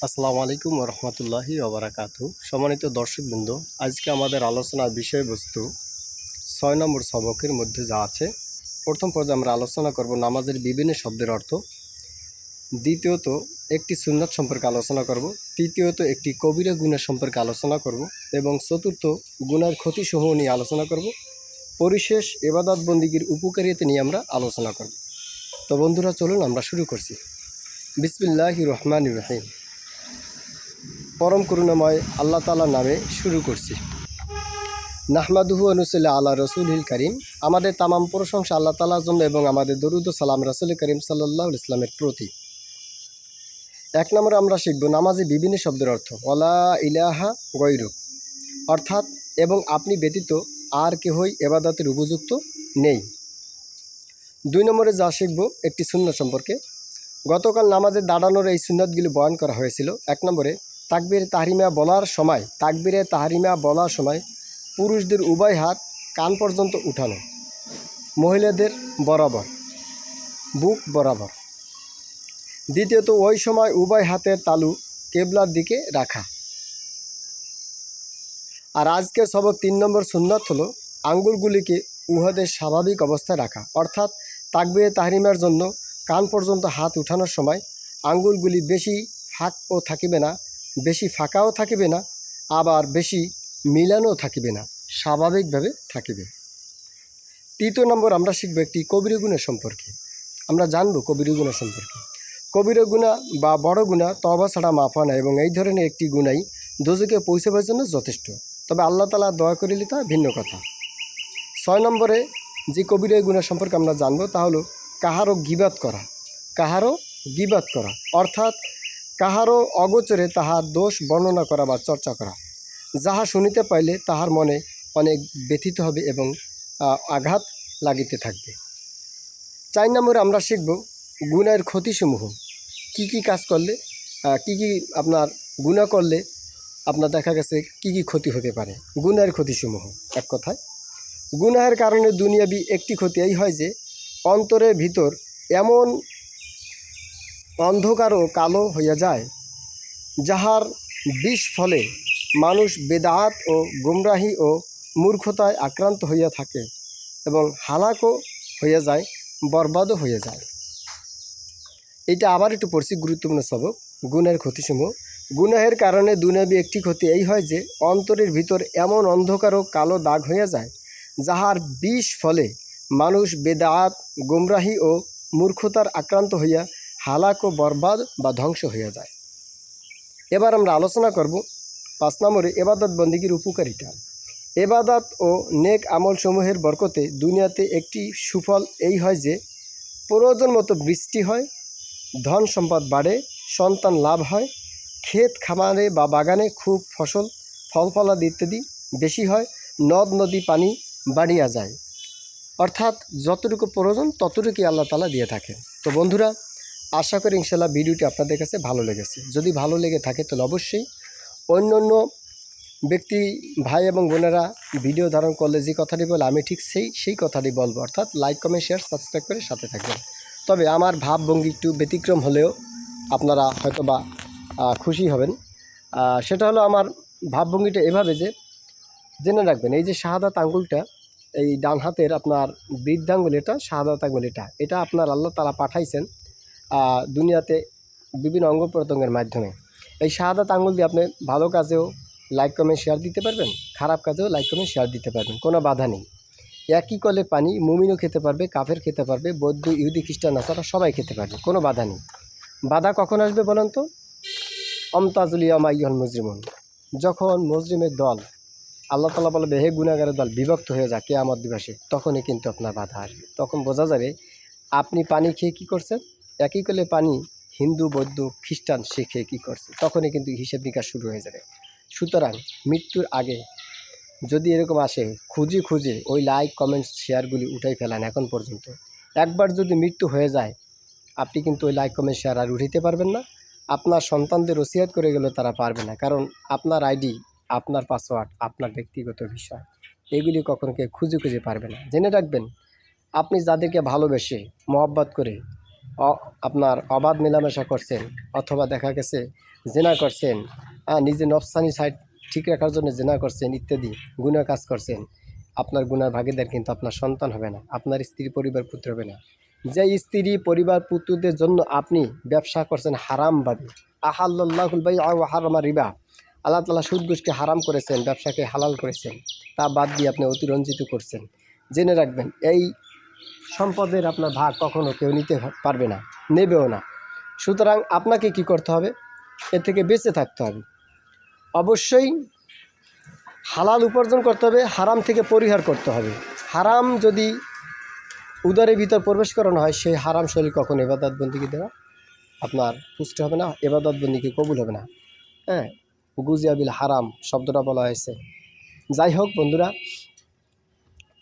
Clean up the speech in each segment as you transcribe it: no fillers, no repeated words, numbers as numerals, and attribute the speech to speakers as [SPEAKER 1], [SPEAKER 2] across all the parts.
[SPEAKER 1] আসসালামু আলাইকুম রহমতুল্লাহি ওবরাকাতু। সম্মানিত দর্শকবৃন্দ, আজকে আমাদের আলোচনার বিষয়বস্তু 6 নম্বর সবকের মধ্যে যা আছে। প্রথম পর্যায়ে আমরা আলোচনা করব নামাজের বিভিন্ন শব্দের অর্থ, দ্বিতীয়ত একটি সুন্নাত সম্পর্কে আলোচনা করব, তৃতীয়ত একটি কবিরা গুনাহ সম্পর্কে আলোচনা করব এবং চতুর্থ গুনার ক্ষতিসমূহ নিয়ে আলোচনা করব। পরিশেষ ইবাদত বন্দিগির উপকারিতা নিয়ে আমরা আলোচনা করব। তো বন্ধুরা, চলুন আমরা শুরু করছি। বিসমিল্লাহির রহমানির রহিম। পরম করুণাময় আল্লাহ তাআলার নামে শুরু করছি। নাহমাদুহু ওয়া নুসাল্লি আলা রাসূলিল কারীম। আমাদের তামাম প্রশংসা আল্লাহ তাআলার জন্য এবং আমাদের দরুদ ও সালাম রাসূল করিম সাল্লাল্লাহু আলাইহি ওয়াসাল্লামের প্রতি। 1 নম্বরে আমরা শিখব নামাজে বিভিন্ন শব্দের অর্থ। ওয়ালা ইলাহা গায়রুক, অর্থাৎ এবং আপনি ব্যতীত আর কেহই ইবাদতের উপযুক্ত নেই। 2 নম্বরে যা শিখব একটি সুন্নাত সম্পর্কে। গতকাল নামাজে দাঁড়ানোর এই সুন্নাতগুলি বয়ান করা হয়েছিল। 1 নম্বরে তাকবীরে তাহরিমা বলার সময় পুরুষদের উভয় হাত কান পর্যন্ত উঠানো, মহিলাদের বরাবর বুক বরাবর। দ্বিতীয়ত ওই সময় উভয় হাতের তালু কেবলার দিকে রাখা। আর আজকের সবক 3 নম্বর সুন্নাত হলো আঙ্গুলগুলিকে উহাদের স্বাভাবিক অবস্থায় রাখা, অর্থাৎ তাকবীরে তাহরিমার জন্য কান পর্যন্ত হাত উঠানোর সময় আঙ্গুলগুলি বেশি ফাঁকাও থাকিবে না, আবার বেশি মিলানোও থাকিবে না, স্বাভাবিকভাবে থাকিবে। 3 নম্বর আমরা শিখব একটি কবিরা গুনাহ সম্পর্কে। আমরা জানব কবিরা গুনাহ সম্পর্কে। কবিরা গুনাহ বা বড় গুনাহ তওবা ছাড়া মাফ হয় না এবং এই ধরনের একটি গুনাহই দোজখে পৌঁছাবার জন্য যথেষ্ট, তবে আল্লাহ তাআলা দয়া করিলে তা ভিন্ন কথা। 6 নম্বরে যে কবিরা গুনাহ সম্পর্কে আমরা জানব তা হলো কাহারও গীবাত করা, অর্থাৎ কাহারও অগোচরে তাহার দোষ বর্ণনা করা বা চর্চা করা। যাহা শুনিতে পাইলে তাহার মনে অনেক ব্যথিত হবে এবং আঘাত লাগিতে থাকবে। 4 নম্বরে আমরা শিখব গুনাহের ক্ষতিসমূহ। কি কাজ করলে আপনার গুনাহ করলে আপনার দেখা গেছে কি ক্ষতি হতে পারে। গুনাহের ক্ষতিসমূহ, এক কথায় গুনাহের কারণে দুনিয়াবি একটি ক্ষতি এই হয় যে অন্তরের ভিতর এমন অন্ধকার ও কালো হইয়া যায়, যাহার বিষ ফলে মানুষ বেদাত ও গুমরাহি ও মূর্খতায় আক্রান্ত হইয়া থাকে এবং হালাকও হইয়া যায়, বরবাদও হইয়া যায়। এটা আবার একটু পড়ছি, গুরুত্বপূর্ণ সবক। গুনাহের ক্ষতিসমূহ। গুনাহের কারণে দুনিয়াবি একটি ক্ষতি এই হয় যে অন্তরের ভিতর এমন অন্ধকার ও কালো দাগ হইয়া যায়, যাহার বিষ ফলে মানুষ বেদাত গুমরাহি ও মূর্খতার আক্রান্ত হইয়া হালাক ও বরবাদ বা ধ্বংস হইয়া যায়। এবার আমরা আলোচনা করব 5 নম্বরে ইবাদত বন্দিগির উপকারিতা। ইবাদত ও নেক আমলসমূহের বরকতে দুনিয়াতে একটি সুফল এই হয় যে প্রয়োজন মতো বৃষ্টি হয়, ধন সম্পদ বাড়ে, সন্তান লাভ হয়, ক্ষেত খামারে বা বাগানে খুব ফল ফলাদি ইত্যাদি বেশি হয়, নদ নদী পানি বাড়িয়া যায়, অর্থাৎ যতটুকু প্রয়োজন ততটুকুই আল্লাহ তাআলা দিয়ে থাকেন। তো বন্ধুরা, আশা করি ইনশাআল্লাহ ভিডিওটি আপনাদের কাছে ভালো লেগেছে। যদি ভালো লেগে থাকে তাহলে অবশ্যই অন্য ব্যক্তি ভাই এবং বোনেরা ভিডিও ধারণ করলে যে কথাটি বলে আমি ঠিক সেই কথাটি বলবো, অর্থাৎ লাইক কমেন্ট শেয়ার সাবস্ক্রাইব করে সাথে থাকবেন। তবে আমার ভাবভঙ্গি একটু ব্যতিক্রম হলেও আপনারা হয়তোবা খুশি হবেন। সেটা হলো আমার ভাবভঙ্গিটা এভাবে যে জেনে রাখবেন, এই যে শাহাদাত আঙ্গুলটা, এই ডান হাতের আপনার বৃদ্ধাঙ্গুল, এটা শাহাদাত আঙ্গুল, এটা আপনার আল্লাহ তাআলা পাঠাইছেন দুনিয়াতে বিভিন্ন অঙ্গ প্রত্যঙ্গের মাধ্যমে। এই শাহাদাত আঙ্গুল দিয়ে আপনি ভালো কাজেও লাইক কমেন্ট শেয়ার দিতে পারবেন, খারাপ কাজেও লাইক কমেন্ট শেয়ার দিতে পারবেন, কোনো বাধা নেই। একই কলে পানি মুমিনও খেতে পারবে, কাফের খেতে পারবে, বৌদ্ধ ইহুদি খ্রিস্টান নাসারা সবাই খেতে পারবে, কোনো বাধা নেই। বাধা কখন আসবে বলেন তো? অমতাজুলিয়ামা ইয়ল মুজরিমুন, যখন মুজরিমের দল, আল্লাহ তাআলা বলবে হে গুনাহগারের দল বিভক্ত হয়ে যা কিয়ামত দিবসে, তখনই কিন্তু আপনার বাধা আসবে। তখন বোঝা যাবে আপনি পানি খেয়ে কী করছেন, একই কলে পানি হিন্দু বৌদ্ধ খ্রিস্টান সে খেয়ে কী করছে, তখনই কিন্তু হিসেব নিকাশ শুরু হয়ে যাবে। সুতরাং মৃত্যুর আগে যদি এরকম আসে, খুঁজে ওই লাইক কমেন্টস শেয়ারগুলি উঠাই ফেলান। এখন পর্যন্ত একবার যদি মৃত্যু হয়ে যায়, আপনি কিন্তু ওই লাইক কমেন্ট শেয়ার আর উঠাইতে পারবেন না। আপনার সন্তানদের ওসিয়াত করে গেলেও তারা পারবে না, কারণ আপনার আইডি, আপনার পাসওয়ার্ড, আপনার ব্যক্তিগত বিষয়, এগুলি কখনো কেউ খুঁজে পারবে না। জেনে রাখবেন, আপনি যাদেরকে ভালোবেসে মহব্বত করে আপনার অবাধ মেলামেশা করছেন, অথবা দেখা গেছে জেনা করছেন, নিজে নফসানি সাইড ঠিক রাখার জন্য জেনা করছেন ইত্যাদি গুনাহ কাজ করছেন, আপনার গুনার ভাগীদার কিন্তু আপনার সন্তান হবে না, আপনার স্ত্রী পরিবার পুত্র হবে না। যে স্ত্রী পরিবার পুত্রদের জন্য আপনি ব্যবসা করছেন হারামভাবে, আহাল্লাহুল বাইআ ওয়া হারামা রিবা, আল্লাহ তাআলা সুদ ঘুষকে হারাম করেছেন, ব্যবসাকে হালাল করেছেন, তা বাদ দিয়ে আপনি অতিরঞ্জিত করছেন। জেনে রাখবেন এই সম্পদের আপনার ভাগ কখনো কেউ নিতে পারবে না, নেবেও না। সুতরাং আপনাকে কি করতে হবে? এর থেকে বেঁচে থাকতে হবে। অবশ্যই হালাল উপার্জন করতে হবে, হারাম থেকে পরিহার করতে হবে। হারাম যদি উদরের ভিতর প্রবেশ করানো হয়, সেই হারাম শরীর কখনো ইবাদত বন্দিকে দেওয়া আপনার পুষ্ট হবে না, ইবাদত বন্দিকে কবুল হবে না। হ্যাঁ, গুজিয়াবিল হারাম শব্দটা বলা হয়েছে। যাই হোক বন্ধুরা,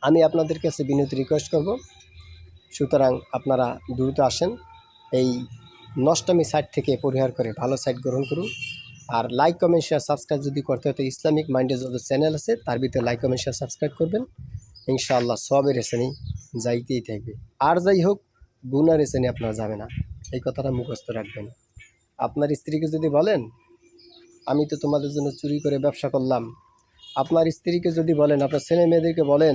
[SPEAKER 1] আমি আপনাদের কাছে বিনীত রিকোয়েস্ট করব, সুতরাং আপনারা দ্রুত আসেন, এই নষ্টামি সাইট থেকে পরিহার করে ভালো সাইট গ্রহণ করুন। আর লাইক কমেন্ট শেয়ার সাবস্ক্রাইব যদি করতে হয় তো ইসলামিক মাইন্ডের যত চ্যানেল আছে তার ভিতরে লাইক কমেন্ট শেয়ার সাবস্ক্রাইব করবেন। ইনশাআল্লাহ সবের এসেনি যাইতেই থাকবে। আর যাই হোক, গুনার এসেনি আপনার যাবে না, এই কথাটা মুখস্থ রাখবেন। আপনার স্ত্রীকে যদি বলেন আমি তো তোমাদের জন্য চুরি করে ব্যবসা করলাম, আপনার স্ত্রীকে যদি বলেন, আপনার ছেলে মেয়েদেরকে বলেন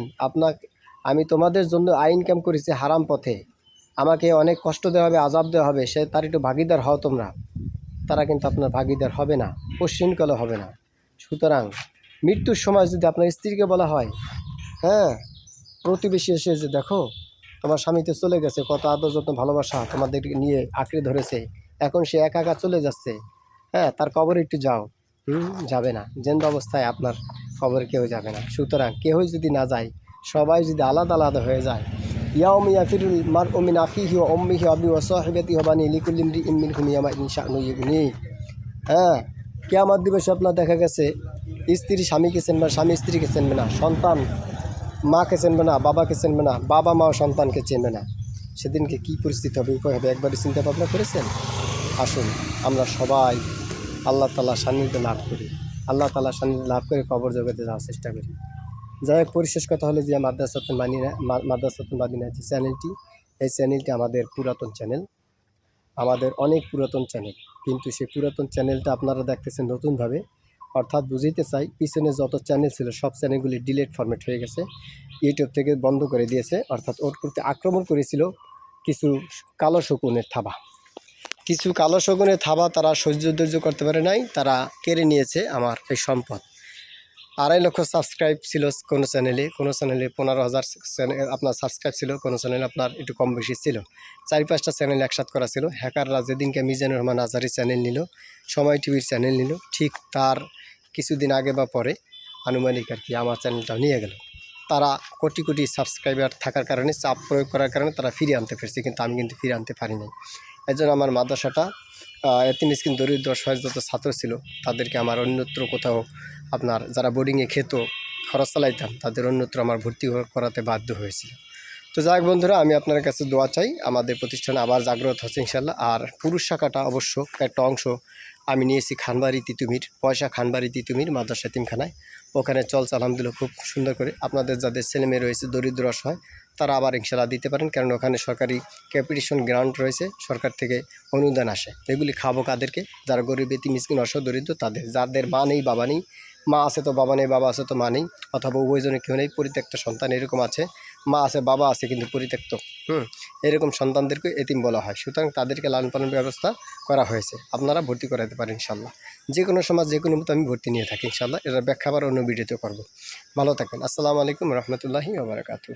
[SPEAKER 1] আমি তোমাদের জন্য ইনকাম করেছি হারাম পথে, আমাকে অনেক কষ্ট দেওয়া হবে, আজাব দেওয়া হবে, সে তার একটু ভাগিদার হও তোমরা, তারা কিন্তু আপনার ভাগিদার হবে না, পশ্চিমকালে হবে না। সুতরাং মৃত্যুর সময় যদি আপনার স্ত্রীকে বলা হয়, হ্যাঁ, প্রতিবেশী এসে যে দেখো তোমার স্বামী তো চলে গেছে, কত আদর যত্ন ভালোবাসা তোমাদের নিয়ে আঁকড়ে ধরেছে, এখন সে একা একা চলে যাচ্ছে, হ্যাঁ, তার কবরে একটু যাও। যাবে না, জিন্দা অবস্থায় আপনার কবরে কেউ যাবে না। সুতরাং কেউই যদি না যায়, সবাই যদি আলাদা আলাদা হয়ে যায়, ইয়াউম ইয়াফিরুল মারউ মিন আখিহি ওয়া উম্মিহি ওয়া আবিহি ওয়া সাহিবাতিহি ওয়া বানিহি লিকুল্লি ইমরিইন মিনহুম ইয়াওমাইযিন শা'নুন ইউগনিহি। হ্যাঁ, কিয়ামত দিবসে আপনার দেখা গেছে স্ত্রী স্বামীকে চিনবে না, স্বামী স্ত্রীকে চিনবে না, সন্তান মাকে চিনবে না, বাবাকে চিনবে না, বাবা মাও সন্তানকে চিনবে না। সেদিনকে কী পরিস্থিতি হবে, উপায় হবে, একবারই চিন্তা ভাবনা করেছেন? আসুন আমরা সবাই আল্লাহ তাআলার সান্নিধ্য লাভ করি, আল্লাহ তাআলার সান্নিধ্য লাভ করে কবর জগতে যাওয়ার চেষ্টা করি। যাই হোক, পরিশেষ কথা হলো যে মাদ্রাসাতুল মাদিনা যে চ্যানেলটি, এই চ্যানেলটি আমাদের পুরাতন চ্যানেল, আমাদের অনেক পুরাতন চ্যানেল, কিন্তু সেই পুরাতন চ্যানেলটা আপনারা দেখতেছেন নতুনভাবে। অর্থাৎ বুঝাইতে চাই, পিছনে যত চ্যানেল ছিল সব চ্যানেলগুলি ডিলেট ফরম্যাট হয়ে গেছে, ইউটিউব থেকে বন্ধ করে দিয়েছে। অর্থাৎ ওর প্রতি আক্রমণ করেছিল কিছু কালো শকুনের থাবা, তারা ধৈর্য করতে পারে নাই, তারা কেড়ে নিয়েছে আমার এই সম্পদ। 2.5 লক্ষ সাবস্ক্রাইব ছিল কোনো চ্যানেলে 15,000 চ্যানেল আপনার সাবস্ক্রাইব ছিল, কোনো চ্যানেলে আপনার একটু কম বেশি ছিল। 4-5টা চ্যানেল একসাথ করা ছিল। হ্যাকাররা যেদিনকে মিজানুর রহমান আজহারি চ্যানেল নিল, সময় টিভির চ্যানেল নিল, ঠিক তার কিছুদিন আগে বা পরে আনুমানিক আর কি আমার চ্যানেলটাও নিয়ে গেল। তারা কোটি কোটি সাবস্ক্রাইবার থাকার কারণে, চাপ প্রয়োগ করার কারণে তারা ফিরিয়ে আনতে পেরেছে, কিন্তু আমি কিন্তু ফিরিয়ে আনতে পারি নাই। এই জন্য আমার মাদ্রাসাটা এতিম মিসকিন দরিদ্র অসহায় যত ছাত্র ছিল তাদেরকে আমার অন্যত্র কোথাও আপনার যারা বোর্ডিংয়ে খেত, খরচ চালাইতাম, তাদের অন্যত্র আমার ভর্তি করাতে বাধ্য হয়েছিল। তো যাই হোক বন্ধুরা, আমি আপনার কাছে দোয়া চাই আমাদের প্রতিষ্ঠানে আবার জাগ্রত হচ্ছে ইনশাল্লাহ। আর পুরুষ শাখাটা অবশ্য একটা অংশ আমি নিয়েছি খানবাড়ি তিতুমির, পয়সা খানবাড়ি তিতুমির মাদ্রাসা এতিমখানায়, ওখানে চলছে আলহামদুলিল্লাহ খুব সুন্দর করে। আপনাদের যাদের ছেলেমেয়ে রয়েছে দরিদ্র অসহায়, তারা আবার ইনশাল্লাহ দিতে পারেন, কারণ ওখানে সরকারি ক্যাপিটেশন গ্রান্ট রয়েছে, সরকার থেকে অনুদান আসে। এগুলি খাবো কাদেরকে? যারা গরিব এতিম মিসকিন অসহায় দরিদ্র তাদের, যাদের মা নেই বাবা নেই, মা আছে তো বাবা নেই, বাবা আছে তো মা নেই, অথবা উভয়জনে কেউ নেই, পরিত্যক্ত সন্তান এরকম আছে, মা আছে বাবা আছে কিন্তু পরিত্যক্ত, এরকম সন্তানদেরকে এতিম বলা হয়। সুতরাং তাদেরকে লালন পালনের ব্যবস্থা করা হয়েছে, আপনারা ভর্তি করাতে পারেন ইনশাল্লাহ। যে কোনো সমাজ যে কোনো মতো আমি ভর্তি নিয়ে থাকি ইনশাল্লাহ। এটার ব্যাখ্যা আবার অন্য ভিডিওতে করবো। ভালো থাকবেন। আসসালামু আলাইকুম রহমতুল্লাহি ওয়া বারাকাতুহু।